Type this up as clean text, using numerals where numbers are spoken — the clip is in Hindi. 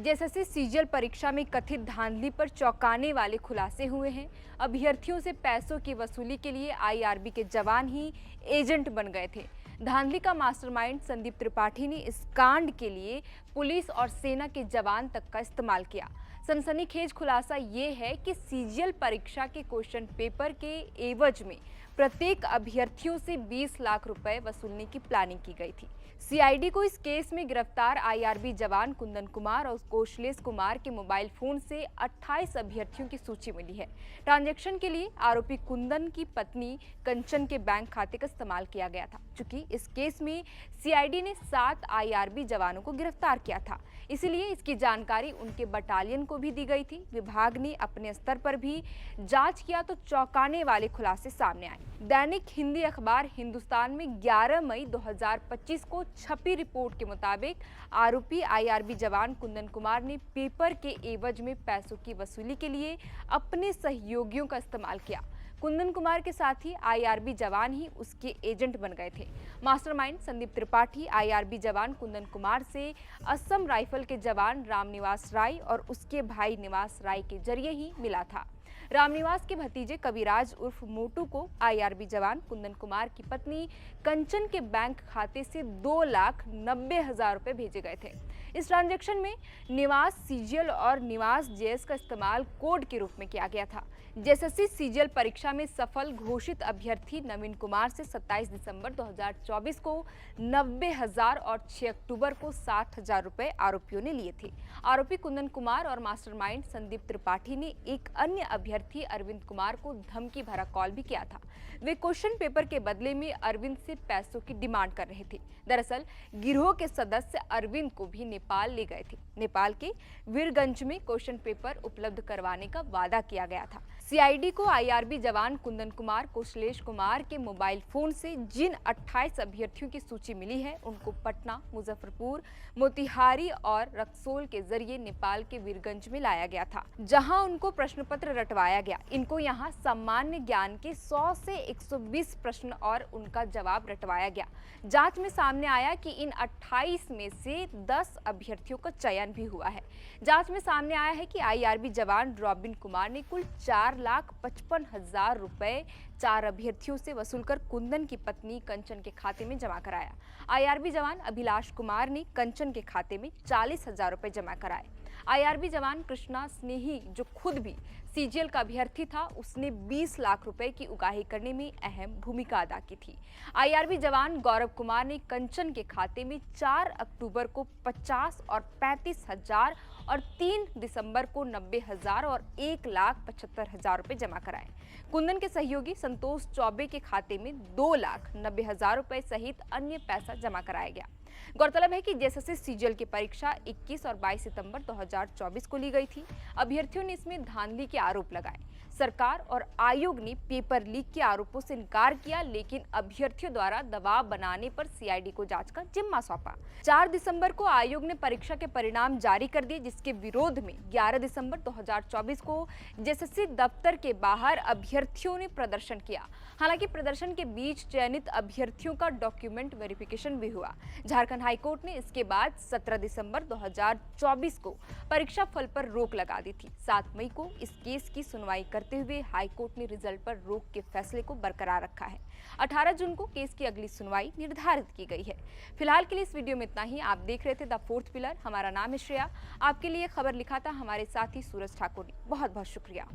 जेएसएससी सीजीएल परीक्षा में कथित धांधली पर चौंकाने वाले खुलासे हुए हैं। अभ्यर्थियों से पैसों की वसूली के लिए आईआरबी के जवान ही एजेंट बन गए थे। धांधली का मास्टरमाइंड संदीप त्रिपाठी ने इस कांड के लिए पुलिस और सेना के जवान तक का इस्तेमाल किया। सनसनीखेज खुलासा ये है कि सीजीएल परीक्षा के क्वेश्चन पेपर के एवज में प्रत्येक अभ्यर्थियों से 20 लाख रुपए वसूलने की प्लानिंग की गई थी। सीआईडी को इस केस में गिरफ्तार आईआरबी जवान कुंदन कुमार और कौशलेश कुमार के मोबाइल फोन से 28 अभ्यर्थियों की सूची मिली है। ट्रांजैक्शन के लिए आरोपी कुंदन की पत्नी कंचन के बैंक खाते का इस्तेमाल किया गया था। चूंकि इस केस में सीआईडी ने 7 आईआरबी जवानों को गिरफ्तार किया था, इसलिए इसकी जानकारी उनके बटालियन को भी दी गई थी। विभाग ने अपने स्तर पर भी जांच किया तो चौंकाने वाले खुलासे सामने आए। दैनिक हिंदी अखबार हिंदुस्तान में 11 मई 2025 को छपी रिपोर्ट के मुताबिक आरोपी आईआरबी जवान कुंदन कुमार ने पेपर के एवज में पैसों की वसूली के लिए अपने सहयोगियों का इस्तेमाल किया। कुंदन कुमार के साथ ही आईआरबी जवान ही उसके एजेंट बन गए थे। मास्टरमाइंड संदीप त्रिपाठी आईआरबी जवान कुंदन कुमार से असम राइफल के जवान रामनिवास राय और उसके भाई निवास राय के जरिए ही मिला था। रामनिवास के भतीजे कविराज उर्फ मोटू को आईआरबी जवान कुंदन कुमार की पत्नी कंचन के बैंक खाते से 2,90,000 रुपए भेजे गए थे। इस ट्रांजैक्शन में निवास सीजीएल और निवास जेएस का इस्तेमाल कोड के रूप में किया गया था। जेएसएससी सीजीएल परीक्षा में सफल घोषित अभ्यर्थी नवीन कुमार से 27 दिसंबर 2024 को 90,000 और 6 अक्टूबर को 60,000 रुपए आरोपियों ने लिए थे। आरोपी कुंदन कुमार और मास्टरमाइंड संदीप त्रिपाठी ने एक अन्य अभ्यर्थी अरविंद कुमार को धमकी भरा कॉल भी किया था। वे क्वेश्चन पेपर के बदले में अरविंद से पैसों की डिमांड कर रहे थे। दरअसल गिरोह के सदस्य अरविंद को भी नेपाल ले गए थे। नेपाल के वीरगंज में क्वेश्चन पेपर उपलब्ध करवाने का वादा किया गया था। सीआईडी को आईआरबी जवान कुंदन कुमार कौशलेश कुमार के मोबाइल फोन से जिन 28 अभ्यर्थियों की सूची मिली है, उनको पटना, मुजफ्फरपुर, मोतिहारी और रक्सौल के जरिए नेपाल के वीरगंज में लाया गया था, जहां उनको प्रश्न पत्र रटवाया गया। इनको यहां सामान्य ज्ञान के 100 से 120 प्रश्न और उनका जवाब रटवाया गया। जांच में सामने आया कि इन 28 में से 10 अभ्यर्थियों का चयन भी हुआ है। जांच में सामने आया है कि आईआरबी जवान रॉबिन कुमार ने कुल 4,55,000 रुपए 4 अभ्यर्थियों से वसूलकर कुंदन की पत्नी कंचन के खाते में जमा कराया। आईआरबी जवान अभिलाष कुमार ने कंचन के खाते में 40,000 रुपए जमा कराए। आईआरबी जवान कृष्णा स्नेही, जो खुद भी सीजीएल का अभ्यर्थी था, उसने 20 लाख रुपए की उगाही करने में अहम भूमिका अदा की थी। आईआरबी जवान गौरव कुमार ने कंचन के खाते में 4 अक्टूबर को 50 और 35,000 और 3 दिसंबर को 90,000 और 1,75,000 रुपए जमा कराए। कुंदन के सहयोगी संतोष चौबे के खाते में 2,90,000 रुपए सहित अन्य पैसा जमा कराया गया। गौरतलब है कि जेएसएससी सीजीएल की परीक्षा 21 और 22 सितंबर 2024 को ली गई थी। अभ्यर्थियों ने इसमें धांधली के आरोप लगाए। सरकार और आयोग ने पेपर लीक के आरोपों से इनकार किया, लेकिन अभ्यर्थियों द्वारा दबाव बनाने पर सीआईडी को जांच का जिम्मा सौंपा। 4 दिसंबर को आयोग ने परीक्षा के परिणाम जारी कर दिए, जिसके विरोध में 11 दिसंबर 2024 को जेएसएससी दफ्तर के बाहर अभ्यर्थियों ने प्रदर्शन किया। हालांकि प्रदर्शन के बीच चयनित अभ्यर्थियों का डॉक्यूमेंट वेरिफिकेशन भी हुआ। झारखंड हाईकोर्ट ने इसके बाद 17 दिसंबर 2024 को परीक्षा फल पर रोक लगा दी थी। 7 मई को इस केस की सुनवाई करते हुए हाईकोर्ट ने रिजल्ट पर रोक के फैसले को बरकरार रखा है। 18 जून को केस की अगली सुनवाई निर्धारित की गई है। फिलहाल के लिए इस वीडियो में इतना ही। आप देख रहे थे द फोर्थ पिलर। हमारा नाम है श्रेया। आपके लिए खबर लिखा था हमारे साथी सूरज ठाकुर ने। बहुत बहुत शुक्रिया।